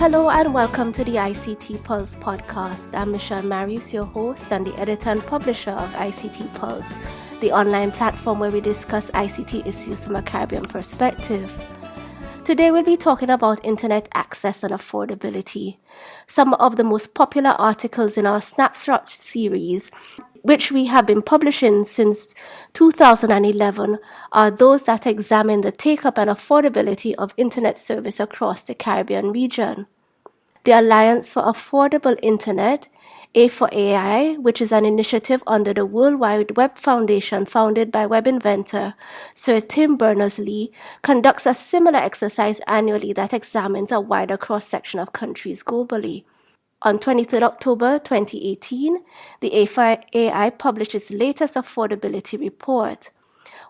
Hello and welcome to the ICT Pulse podcast. I'm Michelle Marius, your host and the editor and publisher of ICT Pulse, the online platform where we discuss ICT issues from a Caribbean perspective. Today we'll be talking about internet access and affordability. Some of the most popular articles in our Snapshot series, which we have been publishing since 2011, are those that examine the take-up and affordability of internet service across the Caribbean region. The Alliance for Affordable Internet, A4AI, which is an initiative under the World Wide Web Foundation founded by web inventor Sir Tim Berners-Lee, conducts a similar exercise annually that examines a wider cross-section of countries globally. On 23 October 2018, the A4AI published its latest affordability report.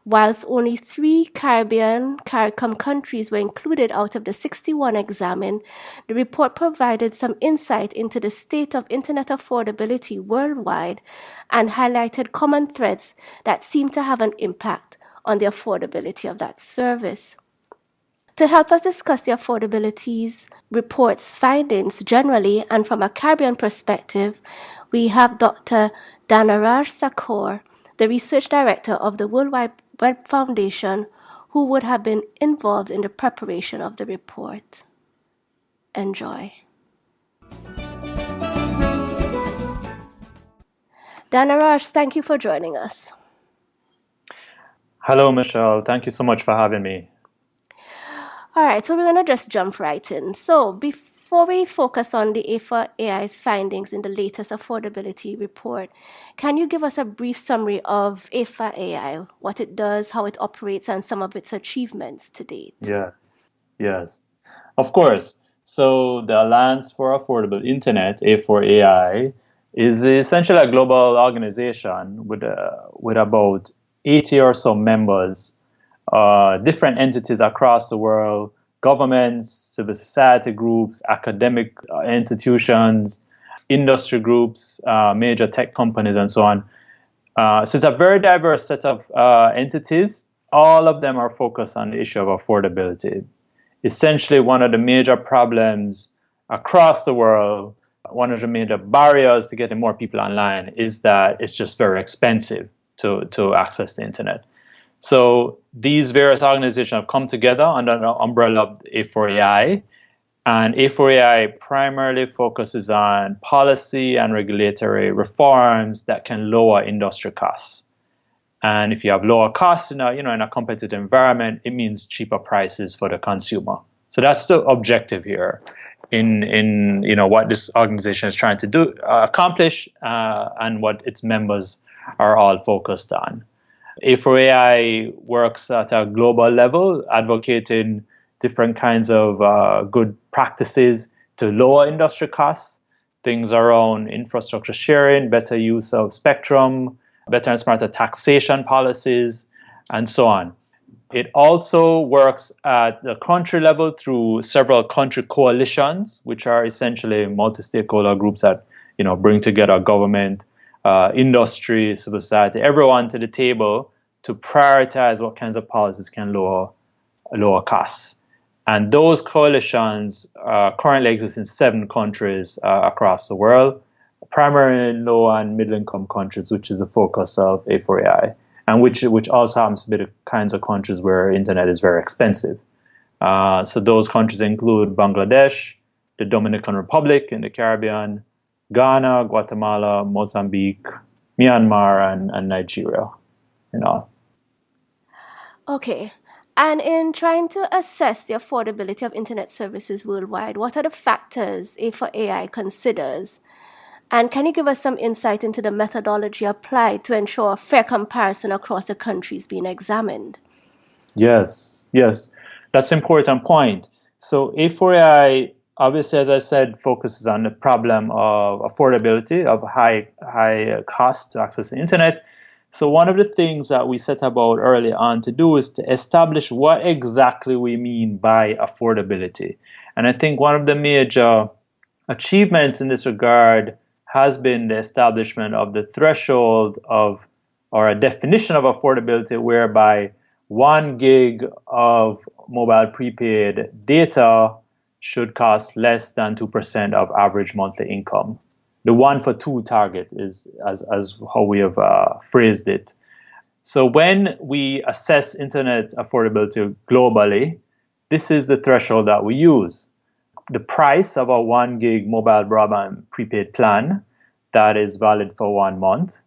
Whilst only 3 CARICOM countries were included out of the 61 examined, the report provided some insight into the state of internet affordability worldwide and highlighted common threads that seem to have an impact on the affordability of that service. To help us discuss the affordability report's findings generally and from a Caribbean perspective, we have Dr. Dhanaraj Thakur, the research director of the World Wide Web Foundation, who would have been involved in the preparation of the report. Enjoy. Dhanaraj, thank you for joining us. Hello, Michelle. Thank you so much for having me. All right, so we're going to just jump right in. So before we focus on the A4AI's findings in the latest affordability report, can you give us a brief summary of A4AI, what it does, how it operates, and some of its achievements to date? Yes, of course. So the Alliance for Affordable Internet, A4AI, is essentially a global organization with about 80 or so members, different entities across the world, governments, civil society groups, academic institutions, industry groups, major tech companies, and so on. So it's a very diverse set of entities. All of them are focused on the issue of affordability. Essentially, one of the major problems across the world, one of the major barriers to getting more people online is that it's just very expensive to access the internet. So these various organizations have come together under the umbrella of A4AI, and A4AI primarily focuses on policy and regulatory reforms that can lower industry costs. And if you have lower costs in a competitive environment, it means cheaper prices for the consumer. So that's the objective here in what this organization is trying to accomplish, and what its members are all focused on. A4AI works at a global level, advocating different kinds of good practices to lower industry costs, things around infrastructure sharing, better use of spectrum, better and smarter taxation policies, and so on. It also works at the country level through several country coalitions, which are essentially multi-stakeholder groups that bring together government, industry, civil society, everyone to the table to prioritize what kinds of policies can lower costs. And those coalitions currently exist in 7 countries across the world, primarily low and middle income countries, which is the focus of A4AI, and which also happens to be the kinds of countries where internet is very expensive. So those countries include Bangladesh, the Dominican Republic in the Caribbean, Ghana, Guatemala, Mozambique, Myanmar, and Nigeria, Okay. And in trying to assess the affordability of internet services worldwide, what are the factors A4AI considers? And can you give us some insight into the methodology applied to ensure a fair comparison across the countries being examined? Yes, that's an important point. So A4AI, obviously, as I said, focuses on the problem of affordability, of high cost to access the internet. So one of the things that we set about early on to do is to establish what exactly we mean by affordability. And I think one of the major achievements in this regard has been the establishment of the threshold or a definition of affordability whereby 1 gig of mobile prepaid data should cost less than 2% of average monthly income. The 1 for 2 target is as how we have phrased it. So when we assess internet affordability globally, this is the threshold that we use. The price of a 1 gig mobile broadband prepaid plan that is valid for 1 month.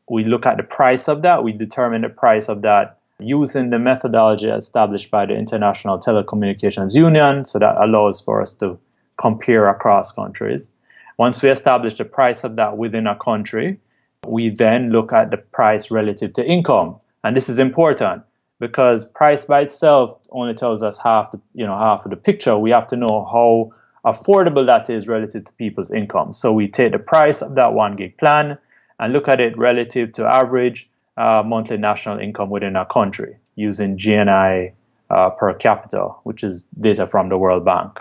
We look at the price of that. We determine the price of that using the methodology established by the International Telecommunications Union. So that allows for us to compare across countries. Once we establish the price of that within a country, we then look at the price relative to income. And this is important because price by itself only tells us half of the picture. We have to know how affordable that is relative to people's income. So we take the price of that 1 gig plan and look at it relative to average monthly national income within a country using GNI per capita, which is data from the World Bank.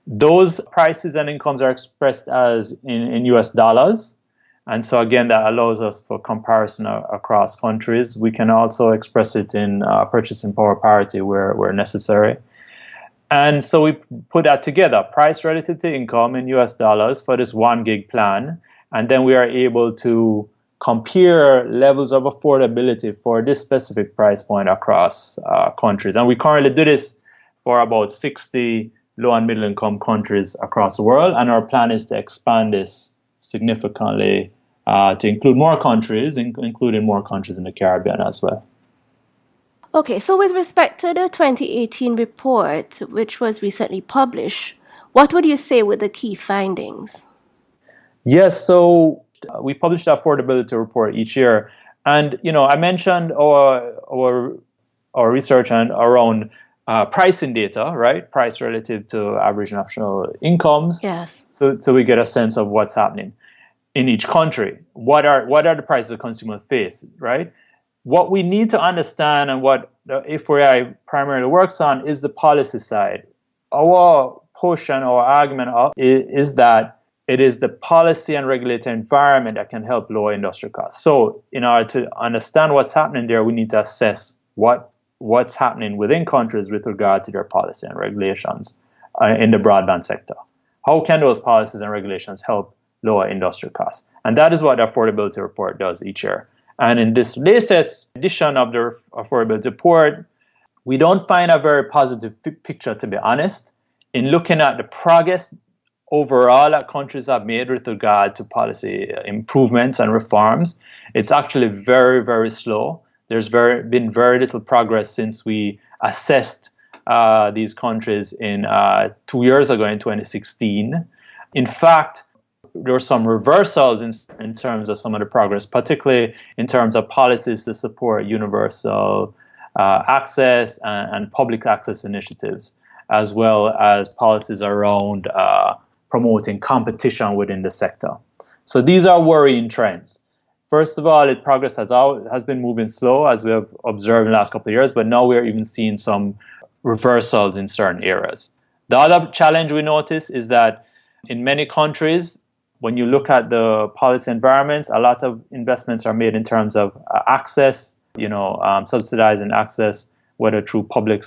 Those prices and incomes are expressed as in US dollars. And so again, that allows us for comparison across countries. We can also express it in purchasing power parity where necessary. And so we put that together, price relative to income in US dollars for this 1 gig plan. And then we are able to compare levels of affordability for this specific price point across countries. And we currently do this for about 60 low and middle income countries across the world. And our plan is to expand this significantly to include more countries, including more countries in the Caribbean as well. Okay, so with respect to the 2018 report, which was recently published, what would you say were the key findings? Yes, so we publish the affordability report each year. And, I mentioned our research and around pricing data, right? Price relative to average national incomes. Yes. So we get a sense of what's happening in each country. What are the prices the consumer face, right? What we need to understand and what the A4AI primarily works on is the policy side. Our push and our argument is that it is the policy and regulatory environment that can help lower industrial costs. So in order to understand what's happening there, we need to assess what's happening within countries with regard to their policy and regulations in the broadband sector. How can those policies and regulations help lower industrial costs? And that is what the affordability report does each year. And in this latest edition of the affordability report, we don't find a very positive picture, to be honest, in looking at the progress overall that countries have made with regard to policy improvements and reforms. It's actually very, very slow. There's been very little progress since we assessed these countries in 2 years ago in 2016. In fact, there were some reversals in terms of some of the progress, particularly in terms of policies to support universal access and public access initiatives, as well as policies around promoting competition within the sector. So these are worrying trends. First of all, progress has been moving slow, as we have observed in the last couple of years, but now we're even seeing some reversals in certain areas. The other challenge we notice is that in many countries, when you look at the policy environments, a lot of investments are made in terms of access, subsidizing access, whether through public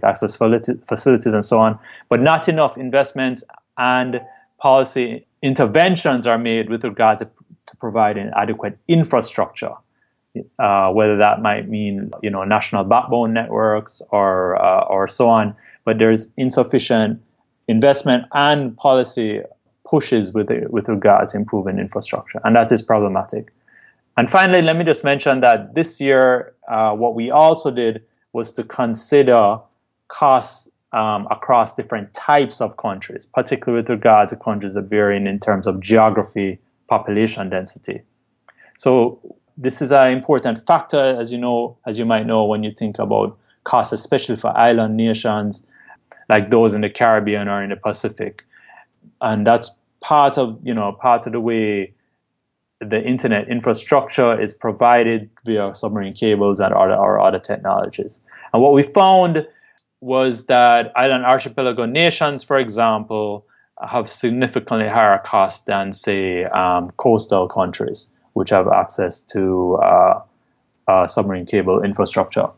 access facilities and so on, but not enough investments and policy interventions are made with regard to providing adequate infrastructure, whether that might mean national backbone networks or so on. But there's insufficient investment and policy pushes with regard to improving infrastructure, and that is problematic. And finally, let me just mention that this year, what we also did was to consider costs across different types of countries, particularly with regard to countries that vary in terms of geography, population density. So this is an important factor, as you might know, when you think about costs, especially for island nations like those in the Caribbean or in the Pacific. And that's part of the way the internet infrastructure is provided via submarine cables and other technologies. And what we found was that island archipelago nations, for example, have significantly higher costs than, say, coastal countries, which have access to submarine cable infrastructure.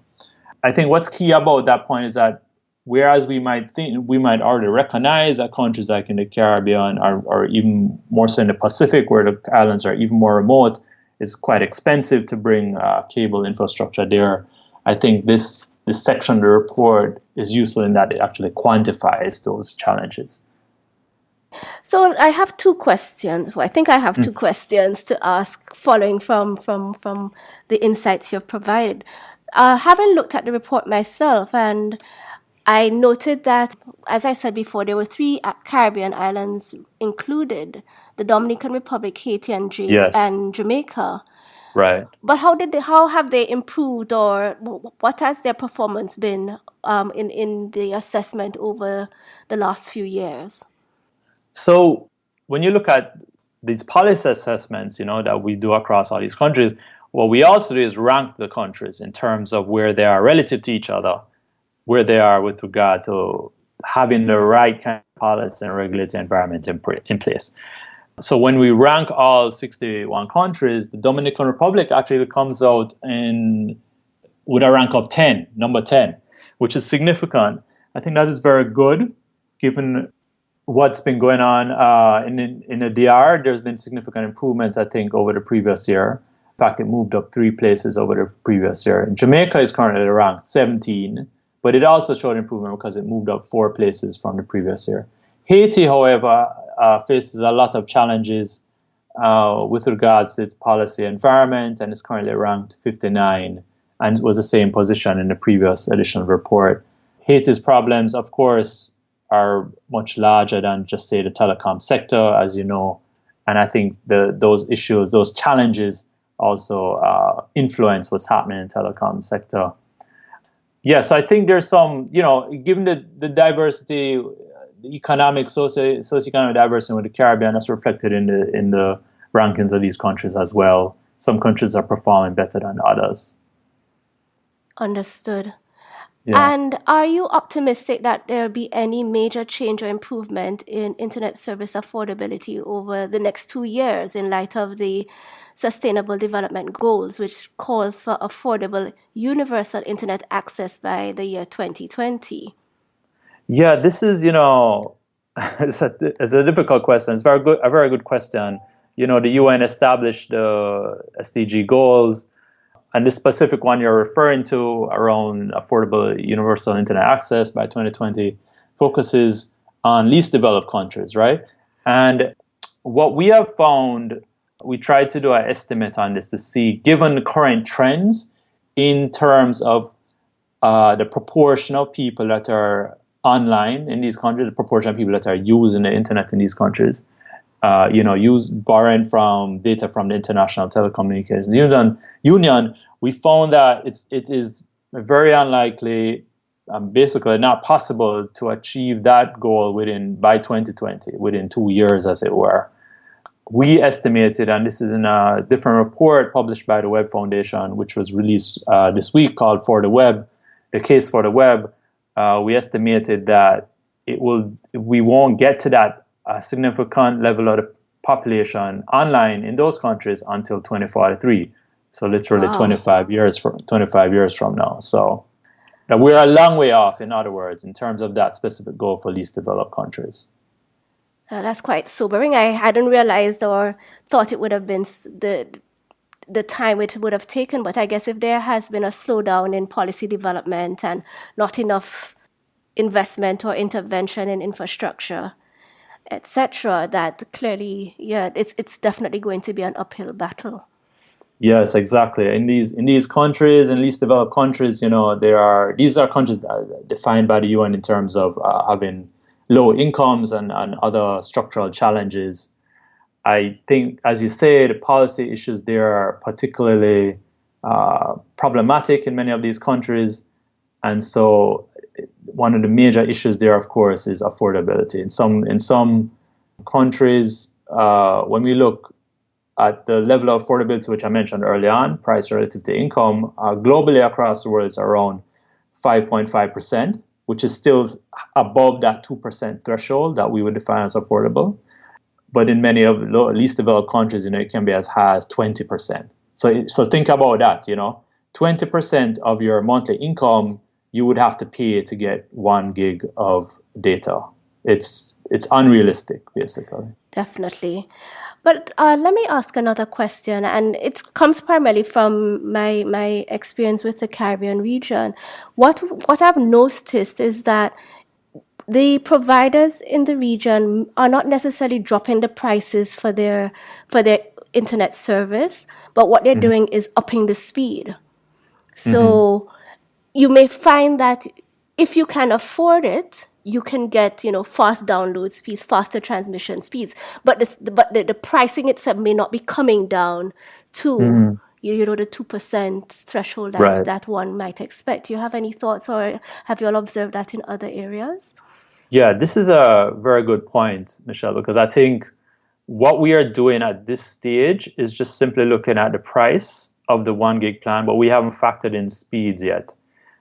I think what's key about that point is that whereas we might already recognize that countries like in the Caribbean or even more so in the Pacific, where the islands are even more remote, it's quite expensive to bring cable infrastructure there. I think this section of the report is useful in that it actually quantifies those challenges. So I have two questions. Well, I think I have two questions to ask following from the insights you've provided. Having looked at the report myself, and I noted that, as I said before, there were three Caribbean islands included: the Dominican Republic, Haiti, and Yes, Jamaica. right. But how have they improved, or what has their performance been in the assessment over the last few years? So when you look at these policy assessments, that we do across all these countries, what we also do is rank the countries in terms of where they are relative to each other, where they are with regard to having the right kind of policy and regulatory environment in place. So when we rank all 61 countries, the Dominican Republic actually comes out with a rank of 10, number 10, which is significant. I think that is very good, given what's been going on in the DR. There's been significant improvements, I think, over the previous year. In fact, it moved up 3 places over the previous year. Jamaica is currently ranked 17, but it also showed improvement because it moved up 4 places from the previous year. Haiti, however, faces a lot of challenges with regards to its policy environment, and is currently ranked 59 and was the same position in the previous edition of the report. Haiti's problems, of course, are much larger than just, say, the telecom sector, as you know. And I think those issues, those challenges also influence what's happening in the telecom sector. Yes, I think there's some, given the diversity, the economic, socioeconomic diversity with the Caribbean, that's reflected in the rankings of these countries as well. Some countries are performing better than others. Understood. Yeah. And are you optimistic that there will be any major change or improvement in internet service affordability over the next 2 years in light of the Sustainable Development Goals, which calls for affordable universal internet access by the year 2020? Yeah, this is, it's a difficult question. It's a very good question. The UN established the SDG goals. And this specific one you're referring to around affordable universal internet access by 2020 focuses on least developed countries, right? And what we have found, we tried to do an estimate on this to see, given the current trends in terms of the proportion of people that are online in these countries, the proportion of people that are using the internet in these countries, borrowing from data from the International Telecommunications Union, we found that it is very unlikely, basically not possible, to achieve that goal by 2020, within 2 years, as it were. We estimated, and this is in a different report published by the Web Foundation, which was released this week, called "For the Web: The Case for the Web." We estimated that we won't get to that a significant level of the population online in those countries until 2043. So literally Wow. 25 years from now. So that we're a long way off, in other words, in terms of that specific goal for least developed countries. That's quite sobering. I hadn't realized or thought it would have been the time it would have taken, but I guess if there has been a slowdown in policy development and not enough investment or intervention in infrastructure, etc., that clearly, it's definitely going to be an uphill battle. Yes, exactly. In these countries, in least developed countries, these are countries that are defined by the UN in terms of having low incomes and other structural challenges. I think, as you say, the policy issues there are particularly problematic in many of these countries. And so one of the major issues there, of course, is affordability. In some countries, when we look at the level of affordability, which I mentioned early on, price relative to income, globally across the world, it's around 5.5%, which is still above that 2% threshold that we would define as affordable. But in many of the least developed countries, it can be as high as 20%. So think about that, 20% of your monthly income you would have to pay to get 1 gig of data. It's unrealistic, basically. Definitely. But let me ask another question, and it comes primarily from my experience with the Caribbean region. What I've noticed is that the providers in the region are not necessarily dropping the prices for their internet service, but what they're doing is upping the speed. So you may find that if you can afford it, you can get fast download speeds, faster transmission speeds, but the pricing itself may not be coming down to the 2% threshold Right. that one might expect. Do you have any thoughts, or have you all observed that in other areas? Yeah, this is a very good point, Michelle, because I think what we are doing at this stage is just simply looking at the price of the 1 gig plan, but we haven't factored in speeds yet.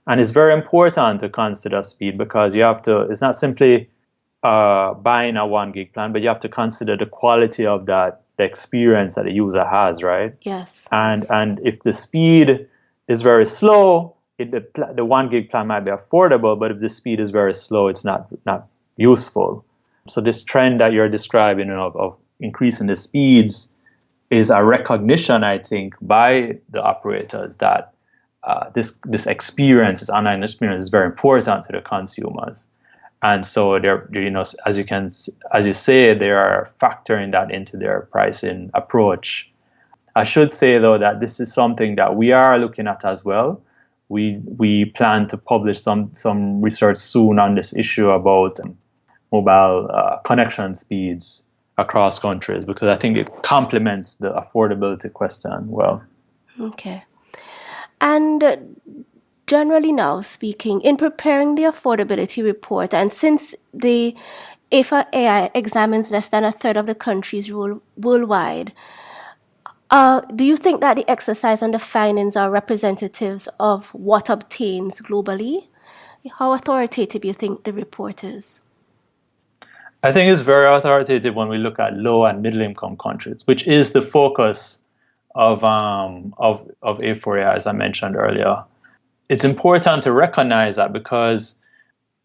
And it's very important to consider speed, because it's not simply buying a 1 gig plan, but you have to consider the quality of the experience that the user has, right? Yes. And if the speed is very slow, the 1 gig plan might be affordable, but if the speed is very slow, it's not useful. So this trend that you're describing of increasing the speeds is a recognition, I think, by the operators that this experience, this online experience, is very important to the consumers. And so they're as you say, they are factoring that into their pricing approach. I should say, though, that this is something that we are looking at as well. We plan to publish some research soon on this issue about mobile connection speeds across countries, because I think it complements the affordability question well. Okay. And generally now speaking, in preparing the affordability report, and since the A4AI examines less than a third of the countries worldwide, do you think that the exercise and the findings are representatives of what obtains globally? How authoritative do you think the report is? I think it's very authoritative when we look at low and middle income countries, which is the focus of A4AI, as I mentioned earlier. It's important to recognize that, because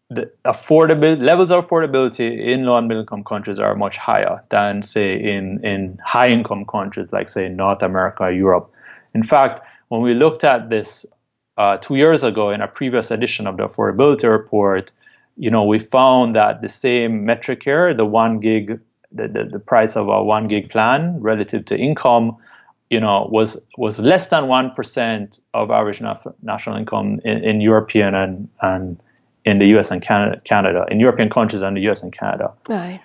the levels of affordability in low and middle income countries are much higher than, say, in high income countries like, say, North America, Europe. In fact, when we looked at this 2 years ago in a previous edition of the affordability report, we found that the same metric here, the 1 gig, the price of a 1 gig plan relative to income, was less than 1% of average national income in European and in the US and Canada, in European countries and the US and Canada. Right.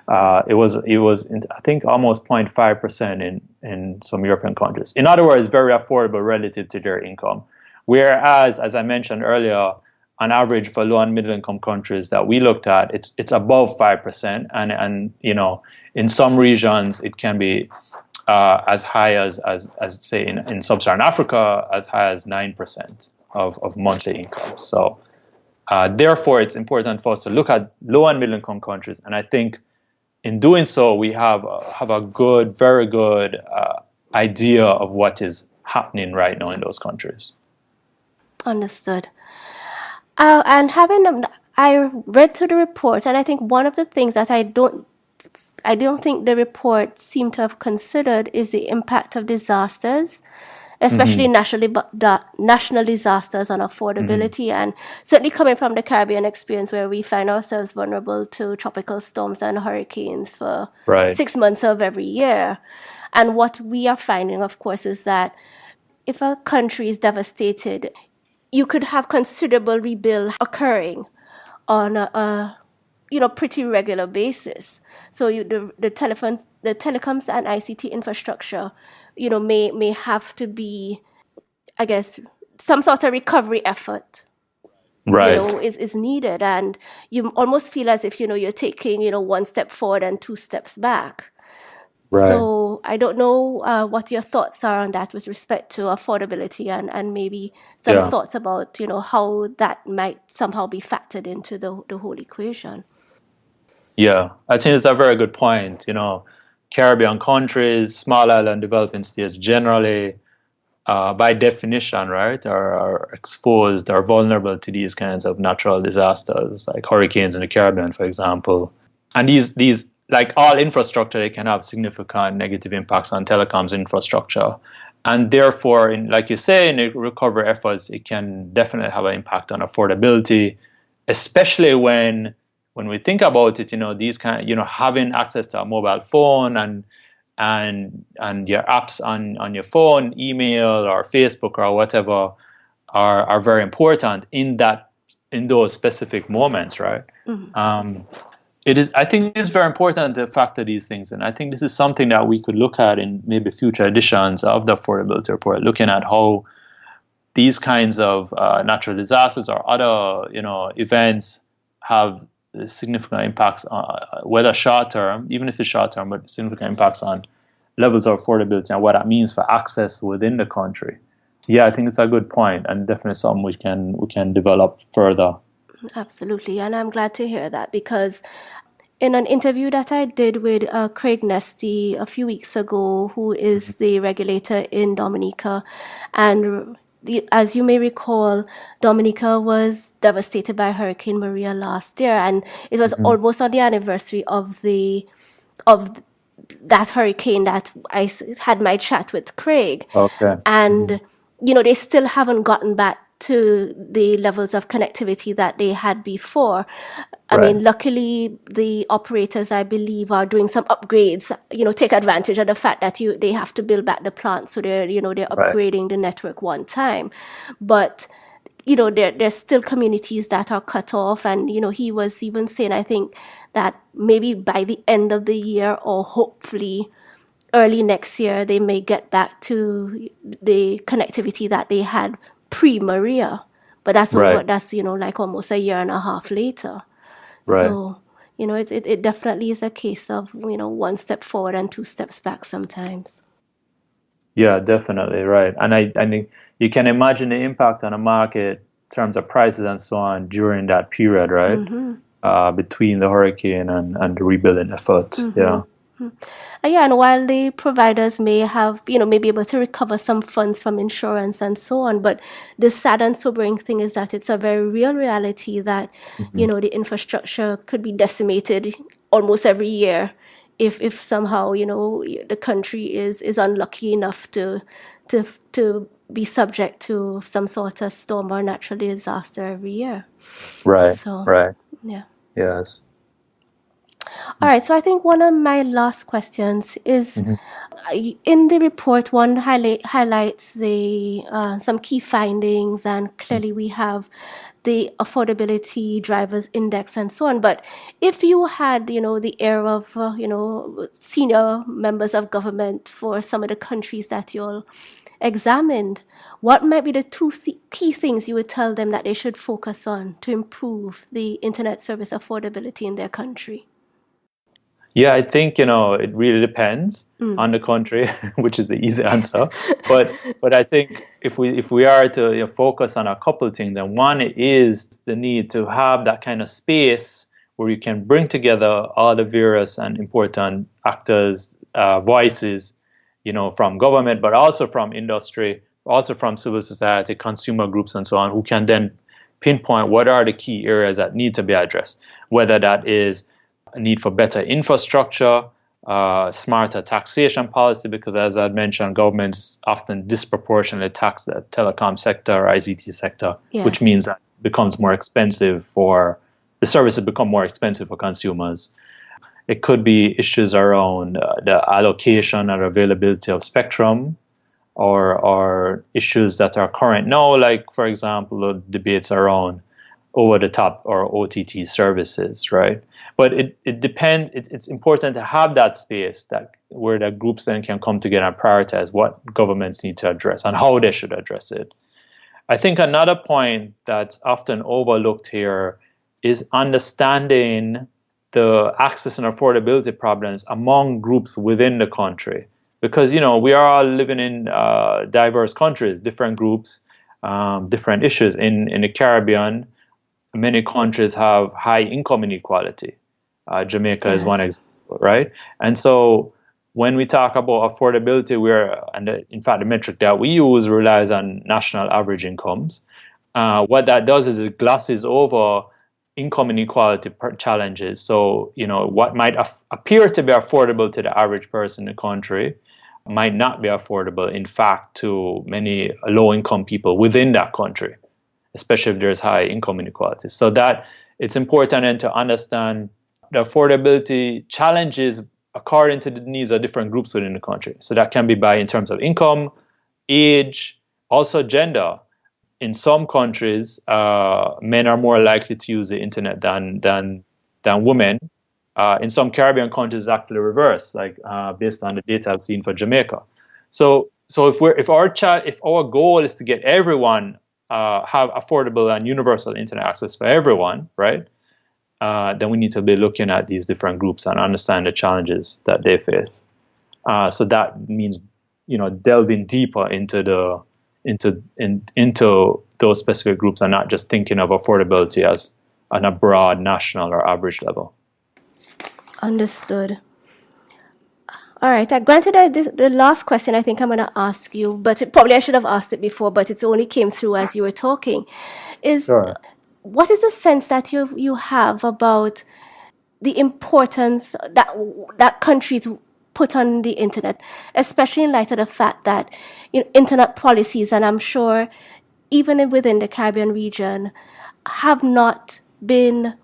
It was I think almost 0.5% in some European countries. In other words, very affordable relative to their income. Whereas, as I mentioned earlier, on average for low and middle income countries that we looked at, it's above 5%, and in some regions it can be as high as say in sub-Saharan Africa, as high as 9% of monthly income. So therefore, it's important for us to look at low and middle income countries, and I think in doing so we have a very good idea of what is happening right now in those countries. Understood. And I read through the report, and I think one of the things that I don't think the report seemed to have considered is the impact of disasters, especially national disasters on affordability. And certainly coming from the Caribbean experience, where we find ourselves vulnerable to tropical storms and hurricanes for 6 months of every year. And what we are finding, of course, is that if a country is devastated, you could have considerable rebuild occurring on a pretty regular basis. So the telecoms and ICT infrastructure, may have to be, I guess, some sort of recovery effort, is needed, and you almost feel as if you're taking one step forward and 2 steps back. Right. So I don't know what your thoughts are on that with respect to affordability, and maybe some thoughts about how that might somehow be factored into the whole equation. Yeah, I think it's a very good point. Caribbean countries, small island developing states generally, by definition, right, are exposed or vulnerable to these kinds of natural disasters, like hurricanes in the Caribbean, for example. And these like all infrastructure, they can have significant negative impacts on telecoms infrastructure. And therefore, like you say, in the recovery efforts, it can definitely have an impact on affordability, especially when we think about it, these kind, having access to a mobile phone and your apps on your phone, email or Facebook or whatever, are very important in those specific moments, right? Mm-hmm. I think it's very important to factor these things, and I think this is something that we could look at in maybe future editions of the affordability report, looking at how these kinds of natural disasters or other events have significant impacts on, whether short term, even if it's short term, but significant impacts on levels of affordability and what that means for access within the country. Yeah, I think it's a good point, and definitely something we can develop further. Absolutely, and I'm glad to hear that, because in an interview that I did with Craig Nesty a few weeks ago, who is the regulator in Dominica, and as you may recall, Dominica was devastated by Hurricane Maria last year, and it was almost on the anniversary of that hurricane that I had my chat with Craig. Okay. And, they still haven't gotten back to the levels of connectivity that they had before. I mean, luckily, the operators, I believe, are doing some upgrades, take advantage of the fact that they have to build back the plant. So they're upgrading the network one time. But, there's still communities that are cut off. And, he was even saying, I think, that maybe by the end of the year or hopefully early next year, they may get back to the connectivity that they had pre-Maria. But that's like almost a year and a half later. Right. So, it definitely is a case of, one step forward and two steps back sometimes. Yeah, definitely. Right. And I think you can imagine the impact on the market in terms of prices and so on during that period, right? Mm-hmm. Between the hurricane and the rebuilding effort. Mm-hmm. Yeah. Yeah, and while the providers may have, may be able to recover some funds from insurance and so on, but the sad and sobering thing is that it's a very real reality that, the infrastructure could be decimated almost every year if somehow, the country is unlucky enough to be subject to some sort of storm or natural disaster every year. Right. So, right. Yeah. Yes. All right, so I think one of my last questions is, in the report, one highlights the some key findings, and clearly we have the affordability drivers index and so on. But if you had, the air of, senior members of government for some of the countries that you all examined, what might be the two key things you would tell them that they should focus on to improve the internet service affordability in their country? Yeah, I think, it really depends on the country, which is the easy answer. But I think if we are to focus on a couple of things, and one is the need to have that kind of space where you can bring together all the various and important actors, voices, from government, but also from industry, also from civil society, consumer groups, and so on, who can then pinpoint what are the key areas that need to be addressed, whether that is a need for better infrastructure, smarter taxation policy, because as I mentioned, governments often disproportionately tax the telecom sector or ICT sector, which means that it becomes more expensive the services become more expensive for consumers. It could be issues around the allocation or availability of spectrum, or issues that are current now, like, for example, the debates around over-the-top or OTT services, right? But it depends. It's important to have that space where the groups then can come together and prioritize what governments need to address and how they should address it. I think another point that's often overlooked here is understanding the access and affordability problems among groups within the country. Because, we are all living in diverse countries, different groups, different issues. In the Caribbean, many countries have high income inequality. Jamaica is one example, right? And so when we talk about affordability, in fact, the metric that we use relies on national average incomes. What that does is it glosses over income inequality challenges. So, what might appear to be affordable to the average person in the country might not be affordable, in fact, to many low-income people within that country, especially if there's high income inequality. So that it's important then to understand the affordability challenges according to the needs of different groups within the country. So that can be in terms of income, age, also gender. In some countries, men are more likely to use the internet than women. In some Caribbean countries, it's actually reversed, based on the data I've seen for Jamaica. So if our goal is to get everyone have affordable and universal internet access for everyone, right? Then we need to be looking at these different groups and understand the challenges that they face. So that means, delving deeper into those specific groups and not just thinking of affordability as on a broad national or average level. Understood. All right. Granted, the last question I think I'm going to ask you, but I should have asked it before, but it only came through as you were talking, is Sure. What is the sense that you have about the importance that countries put on the internet, especially in light of the fact that internet policies, and I'm sure even within the Caribbean region, have not been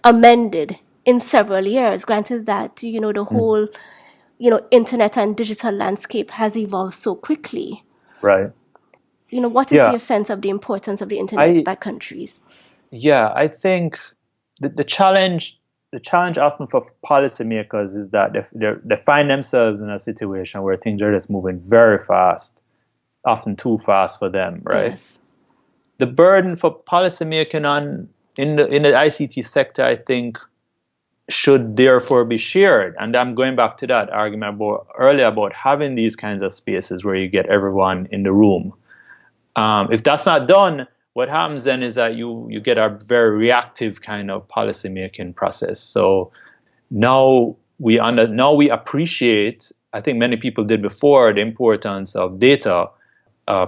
amended in several years. Granted that the whole internet and digital landscape has evolved so quickly. Right. What is your sense of the importance of the internet by countries? Yeah, I think the challenge often for policymakers is that they find themselves in a situation where things are just moving very fast, often too fast for them, right? Yes. The burden for policymaking in the ICT sector, I think, should therefore be shared. And I'm going back to that argument earlier about having these kinds of spaces where you get everyone in the room. If that's not done, what happens then is that you get a very reactive kind of policymaking process. So now we appreciate, I think many people did before, the importance of data,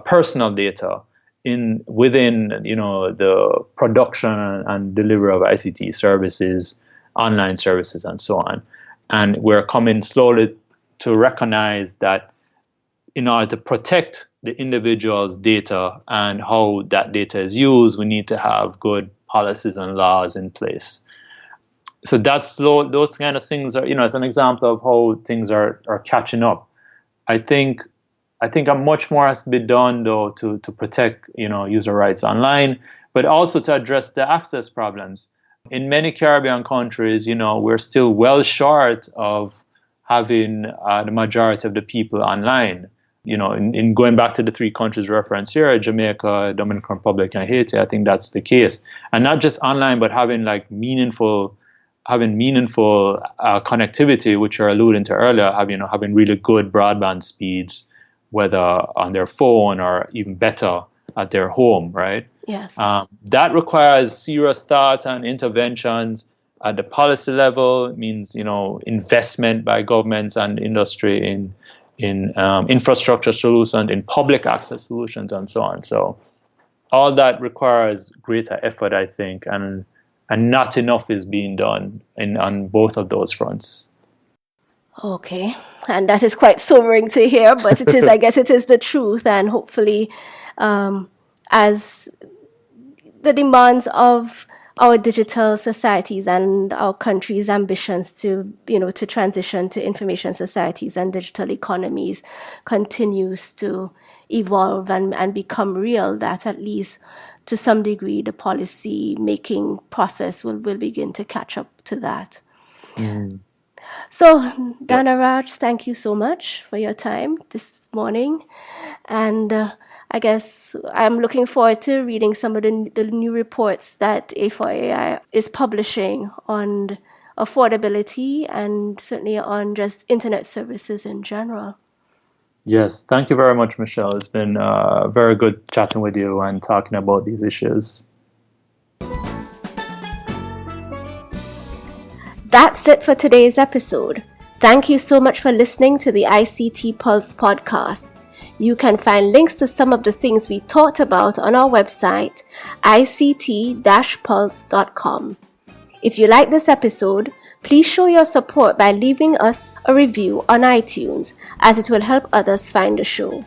personal data, within the production and delivery of ICT services, online services, and so on. And we're coming slowly to recognize that in order to protect the individual's data and how that data is used, we need to have good policies and laws in place. So those kind of things are, as an example of how things are catching up. I think much more has to be done though to protect user rights online, but also to address the access problems. In many Caribbean countries, we're still well short of having the majority of the people online. In going back to the three countries referenced here, Jamaica, Dominican Republic, and Haiti, I think that's the case. And not just online, but having meaningful connectivity, which you're alluding to earlier, having really good broadband speeds, whether on their phone or even better at their home, right? Yes. That requires serious thought and interventions at the policy level. It means, investment by governments and industry in infrastructure solutions, in public access solutions, and so on. So all that requires greater effort, I think, and not enough is being done on both of those fronts. Okay, and that is quite sobering to hear, but it is, I guess it is the truth, and hopefully, as the demands of our digital societies and our country's ambitions to transition to information societies and digital economies continues to evolve and become real, that at least to some degree the policy making process will begin to catch up to that. Mm. So, Dhanaraj, thank you so much for your time this morning. And I guess I'm looking forward to reading some of the new reports that A4AI is publishing on affordability and certainly on just internet services in general. Yes, thank you very much, Michelle. It's been very good chatting with you and talking about these issues. That's it for today's episode. Thank you so much for listening to the ICT Pulse podcast. You can find links to some of the things we talked about on our website, ict-pulse.com. If you like this episode, please show your support by leaving us a review on iTunes, as it will help others find the show.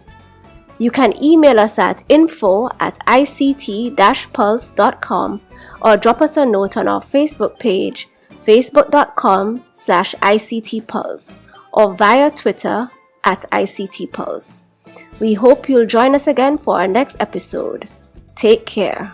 You can email us at info@ict-pulse.com or drop us a note on our Facebook page, facebook.com/ICTPulse, or via Twitter @ICTPulse. We hope you'll join us again for our next episode. Take care.